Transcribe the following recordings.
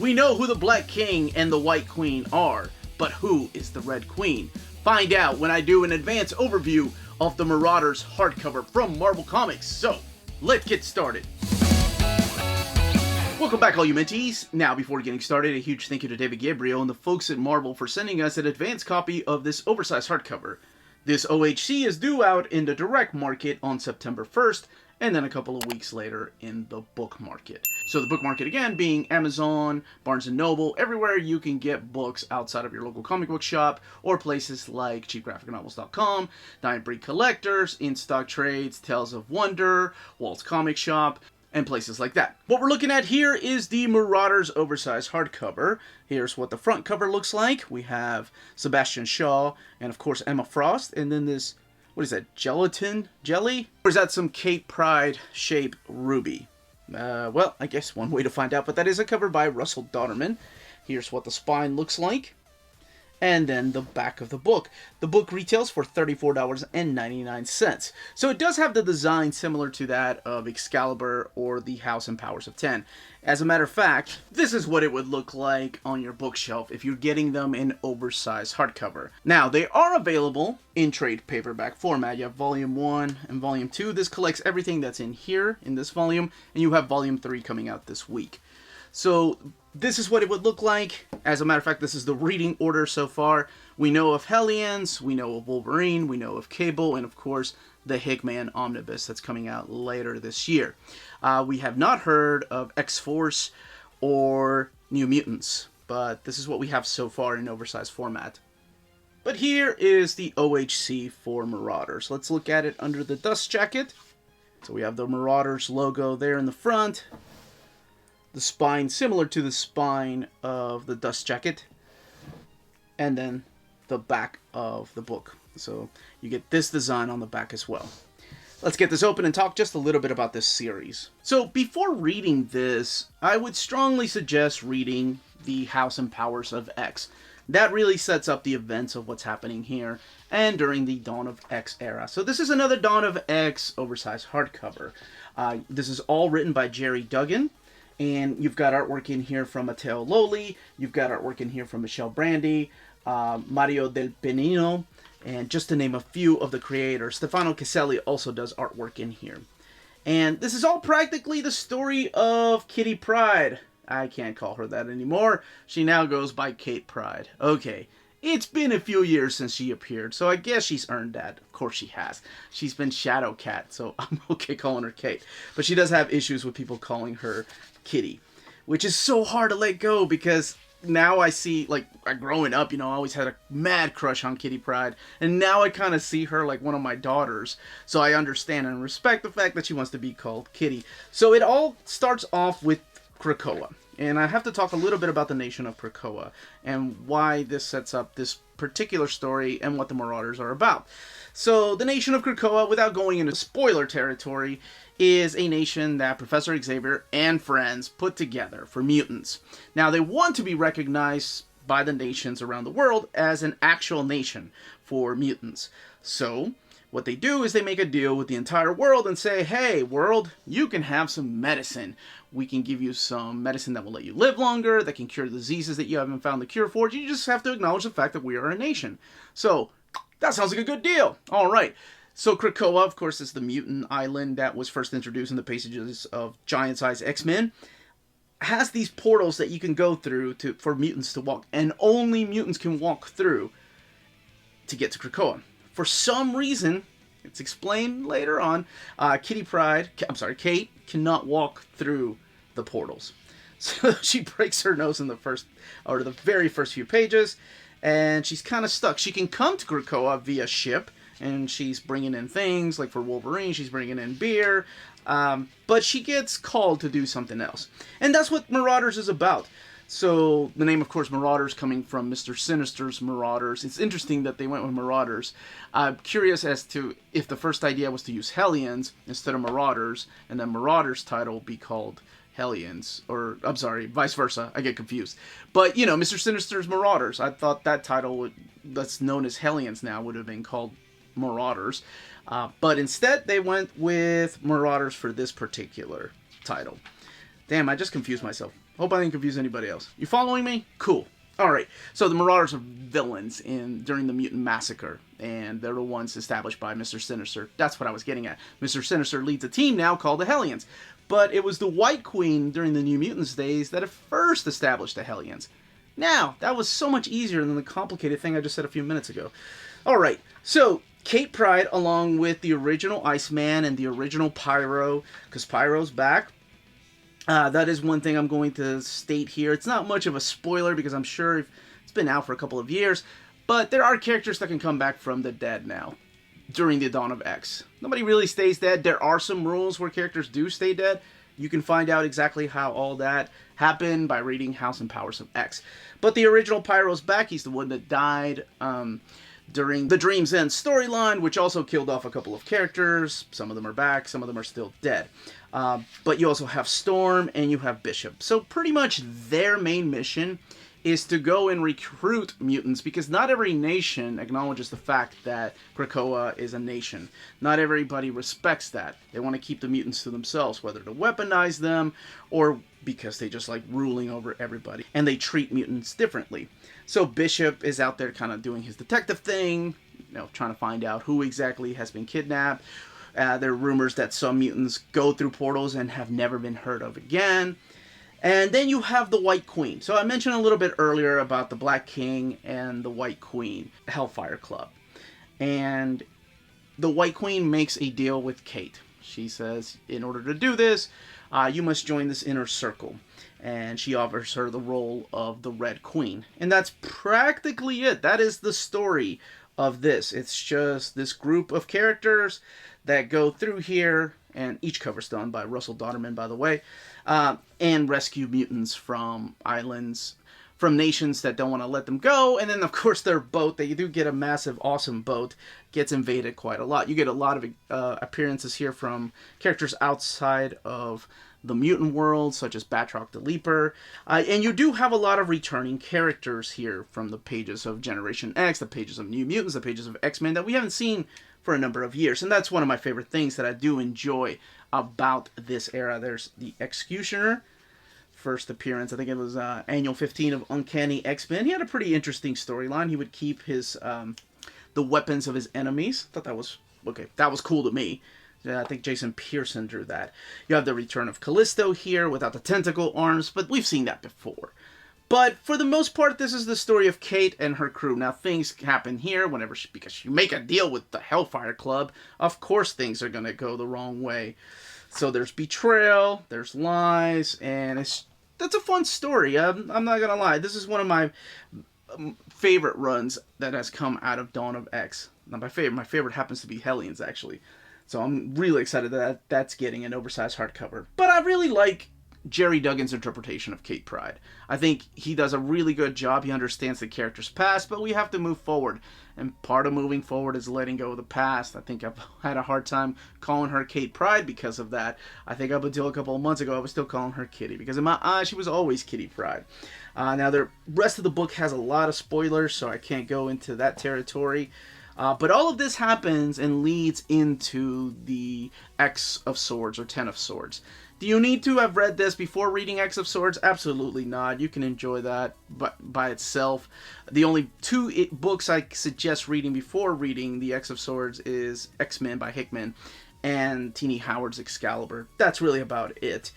We know who the Black King and the White Queen are, but who is the Red Queen? Find out when I do an advanced overview of the Marauders hardcover from Marvel Comics. So, let's get started. Welcome back, all you Minties. Now, before getting started, a huge thank you to David Gabriel and the folks at Marvel for sending us an advanced copy of this oversized hardcover. This OHC is due out in the direct market on September 1st, and then a couple of weeks later in the book market. So the book market, again, being Amazon, Barnes & Noble, everywhere you can get books outside of your local comic book shop, or places like cheapgraphicnovels.com, Giant Breed Collectors, In Stock Trades, Tales of Wonder, Walt's Comic Shop, and places like that. What we're looking at here is the Marauders oversized hardcover. Here's what the front cover looks like. We have Sebastian Shaw and, of course, Emma Frost, and then this, what is that, gelatin? Jelly? Or is that some Kate Pryde shape ruby? Well, I guess one way to find out, but that is a cover by Russell Dauterman. Here's what the spine looks like. And then the back of the book. The book retails for $34.99. So it does have the design similar to that of Excalibur or the House and Powers of 10. As a matter of fact, this is what it would look like on your bookshelf if you're getting them in oversized hardcover. Now, they are available in trade paperback format. You have Volume 1 and Volume 2. This collects everything that's in here in this volume, and you have Volume 3 coming out this week. So this is what it would look like. As a matter of fact, this is the reading order so far. We know of Hellions, we know of Wolverine, we know of Cable, and of course the Hickman Omnibus that's coming out later this year. We have not heard of X-Force or New Mutants, but this is what we have so far in oversized format. But here is the OHC for Marauders. Let's look at it under the dust jacket. So we have the Marauders logo there in the front. The spine similar to the spine of the dust jacket, and then the back of the book. So you get this design on the back as well. Let's get this open and talk just a little bit about this series. So before reading this, I would strongly suggest reading the House and Powers of X. That really sets up the events of what's happening here and during the Dawn of X era. So this is another Dawn of X oversized hardcover. This is all written by Gerry Duggan. And you've got artwork in here from Matteo Loli, you've got artwork in here from Michelle Brandy, Mario Del Penino, and just to name a few of the creators. Stefano Caselli also does artwork in here. And this is all practically the story of Kitty Pryde. I can't call her that anymore. She now goes by Kate Pryde. Okay, it's been a few years since she appeared, so I guess she's earned that. Of course she has. She's been Shadow Cat, so I'm okay calling her Kate. But she does have issues with people calling her Kitty, which is so hard to let go because now I see, like, growing up, you know, I always had a mad crush on Kitty Pryde, and now I kind of see her like one of my daughters, so I understand and respect the fact that she wants to be called Kitty. So it all starts off with Krakoa, and I have to talk a little bit about the nation of Krakoa and why this sets up this particular story and what the Marauders are about. So the nation of Krakoa, without going into spoiler territory, is a nation that Professor Xavier and friends put together for mutants. Now, they want to be recognized by the nations around the world as an actual nation for mutants. So, what they do is they make a deal with the entire world and say, hey, world, you can have some medicine. We can give you some medicine that will let you live longer, that can cure diseases that you haven't found the cure for. You just have to acknowledge the fact that we are a nation. So, that sounds like a good deal. All right. So Krakoa, of course, is the mutant island that was first introduced in the pages of giant-sized X-Men. Has these portals that you can go through for mutants to walk, and only mutants can walk through to get to Krakoa. For some reason, it's explained later on, Kate cannot walk through the portals. So she breaks her nose in the very first few pages, and she's kind of stuck. She can come to Krakoa via ship, and she's bringing in things, like for Wolverine, she's bringing in beer, but she gets called to do something else. And that's what Marauders is about. So, the name, of course, Marauders, coming from Mr. Sinister's Marauders. It's interesting that they went with Marauders. I'm curious as to if the first idea was to use Hellions instead of Marauders, and then Marauders' title be called Hellions, or, I'm sorry, vice versa. I get confused. But, you know, Mr. Sinister's Marauders. I thought that title, that's known as Hellions now, would have been called Marauders. But instead, they went with Marauders for this particular title. Damn, I just confused myself. Hope I didn't confuse anybody else. You following me? Cool. Alright, so the Marauders are villains during the Mutant Massacre, and they're the ones established by Mr. Sinister. That's what I was getting at. Mr. Sinister leads a team now called the Hellions, but it was the White Queen during the New Mutants days that first established the Hellions. Now, that was so much easier than the complicated thing I just said a few minutes ago. Alright, so Kate Pryde, along with the original Iceman and the original Pyro, because Pyro's back. That is one thing I'm going to state here. It's not much of a spoiler because I'm sure it's been out for a couple of years, but there are characters that can come back from the dead now during the Dawn of X. Nobody really stays dead. There are some rules where characters do stay dead. You can find out exactly how all that happened by reading House and Powers of X. But the original Pyro's back. He's the one that died during the Dream's End storyline, which also killed off a couple of characters. Some of them are back, some of them are still dead. But you also have Storm and you have Bishop. So pretty much their main mission is to go and recruit mutants, because not every nation acknowledges the fact that Krakoa is a nation. Not everybody respects that. They want to keep the mutants to themselves, whether to weaponize them or because they just like ruling over everybody. And they treat mutants differently. So Bishop is out there kind of doing his detective thing, trying to find out who exactly has been kidnapped. There are rumors that some mutants go through portals and have never been heard of again. And then you have the White Queen. So I mentioned a little bit earlier about the Black King and the White Queen, Hellfire Club. And the White Queen makes a deal with Kate. She says, in order to do this, you must join this inner circle. And she offers her the role of the Red Queen. And that's practically it. That is the story of this. It's just this group of characters that go through here, and each cover's done by Russell Dodderman, by the way, and rescue mutants from islands, from nations that don't want to let them go. And then, of course, their boat, they do get a massive, awesome boat, gets invaded quite a lot. You get a lot of appearances here from characters outside of the mutant world, such as Batroc the Leaper. And you do have a lot of returning characters here from the pages of Generation X, the pages of New Mutants, the pages of X-Men that we haven't seen for a number of years. And that's one of my favorite things that I do enjoy about this era. There's the Executioner, first appearance, I think it was Annual 15 of Uncanny X-Men. He had a pretty interesting storyline. He would keep his the weapons of his enemies. I thought that was, okay, that was cool to me. I think Jason Pearson drew that. You have the return of Callisto here without the tentacle arms, but we've seen that before. But for the most part, this is the story of Kate and her crew. Now, things happen here because you make a deal with the Hellfire Club. Of course, things are going to go the wrong way. So there's betrayal, there's lies, and that's a fun story. I'm not going to lie. This is one of my favorite runs that has come out of Dawn of X. Now, my favorite happens to be Hellions, actually. So I'm really excited that that's getting an oversized hardcover. But I really like Gerry Duggan's interpretation of Kate Pryde. I think he does a really good job. He understands the character's past, but we have to move forward. And part of moving forward is letting go of the past. I think I've had a hard time calling her Kate Pryde because of that. I think up until a couple of months ago, I was still calling her Kitty, because in my eyes, she was always Kitty Pryde. Now, the rest of the book has a lot of spoilers, so I can't go into that territory. But all of this happens and leads into the X of Swords, or Ten of Swords. Do you need to have read this before reading X of Swords? Absolutely not. You can enjoy that by itself. The only two books I suggest reading before reading the X of Swords is X-Men by Hickman and Teenie Howard's Excalibur. That's really about it.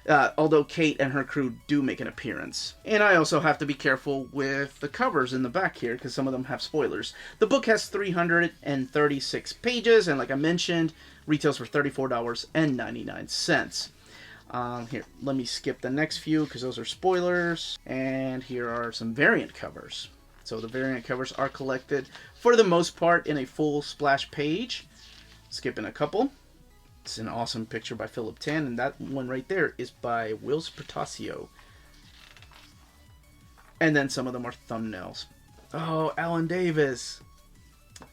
Although Kate and her crew do make an appearance. And I also have to be careful with the covers in the back here, because some of them have spoilers. The book has 336 pages, and like I mentioned, retails for $34.99. Here, let me skip the next few, because those are spoilers. And here are some variant covers. So the variant covers are collected, for the most part, in a full splash page. Skipping a couple. It's an awesome picture by Philip Tan, and that one right there is by Wills Portacio. And then some of them are thumbnails. Oh, Alan Davis.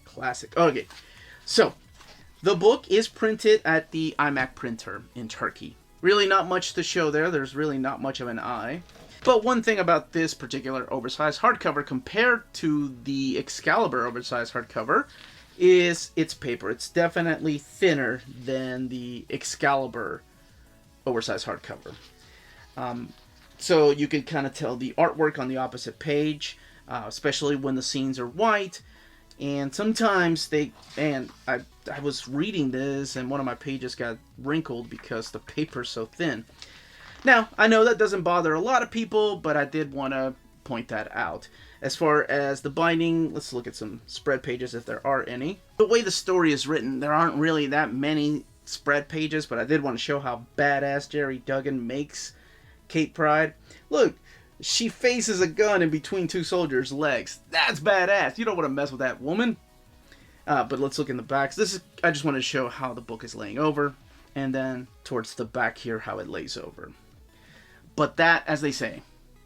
Classic. Okay, so the book is printed at the iMac printer in Turkey. Really not much to show there. There's really not much of an eye. But one thing about this particular oversized hardcover compared to the Excalibur oversized hardcover is its paper. It's definitely thinner than the Excalibur oversized hardcover. So you can kind of tell the artwork on the opposite page, especially when the scenes are white. And sometimes I was reading this and one of my pages got wrinkled because the paper's so thin. Now, I know that doesn't bother a lot of people, but I did want to point that out. As far as the binding, let's look at some spread pages if there are any. The way the story is written, there aren't really that many spread pages, but I did want to show how badass Gerry Duggan makes Kate Pryde. Look, she faces a gun in between two soldiers' legs. That's badass. You don't want to mess with that woman. But let's look in the back. I just wanted to show how the book is laying over, and then towards the back here how it lays over. But that, as they say,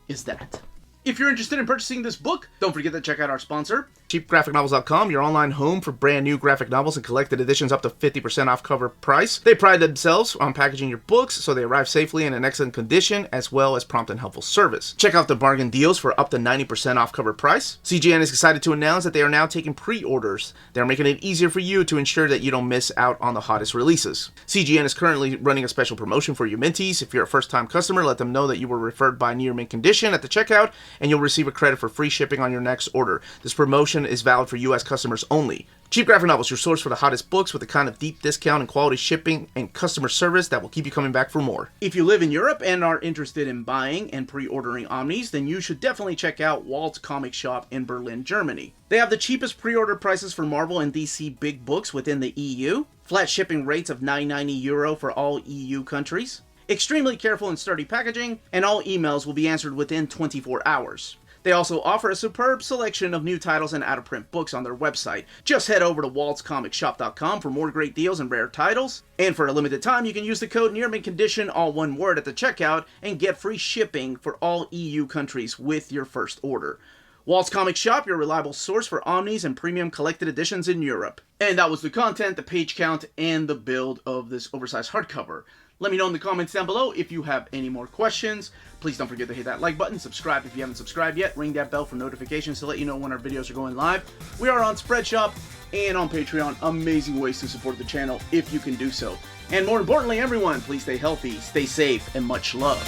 is that. If you're interested in purchasing this book, don't forget to check out our sponsor, cheapgraphicnovels.com, your online home for brand new graphic novels and collected editions up to 50% off cover price. They pride themselves on packaging your books so they arrive safely and in excellent condition, as well as prompt and helpful service. Check out the bargain deals for up to 90% off cover price. CGN is excited to announce that they are now taking pre-orders. They're making it easier for you to ensure that you don't miss out on the hottest releases. CGN is currently running a special promotion for you Minties. If you're a first-time customer, let them know that you were referred by Near Mint Condition at the checkout, and you'll receive a credit for free shipping on your next order. This promotion is valid for U.S. customers only. Cheap Graphic Novels, your source for the hottest books with the kind of deep discount and quality shipping and customer service that will keep you coming back for more. If you live in Europe and are interested in buying and pre-ordering Omnis, then you should definitely check out Walt's Comic Shop in Berlin, Germany. They have the cheapest pre-order prices for Marvel and DC big books within the EU, flat shipping rates of €9.90 for all EU countries, extremely careful and sturdy packaging, and all emails will be answered within 24 hours. They also offer a superb selection of new titles and out-of-print books on their website. Just head over to waltzcomicshop.com for more great deals and rare titles. And for a limited time, you can use the code NEARMINTCONDITION, all one word, at the checkout and get free shipping for all EU countries with your first order. Walt's Comic Shop, your reliable source for Omnis and premium collected editions in Europe. And that was the content, the page count, and the build of this oversized hardcover. Let me know in the comments down below if you have any more questions. Please don't forget to hit that like button, subscribe if you haven't subscribed yet, ring that bell for notifications to let you know when our videos are going live. We are on Spreadshop and on Patreon. Amazing ways to support the channel if you can do so. And more importantly, everyone, please stay healthy, stay safe, and much love.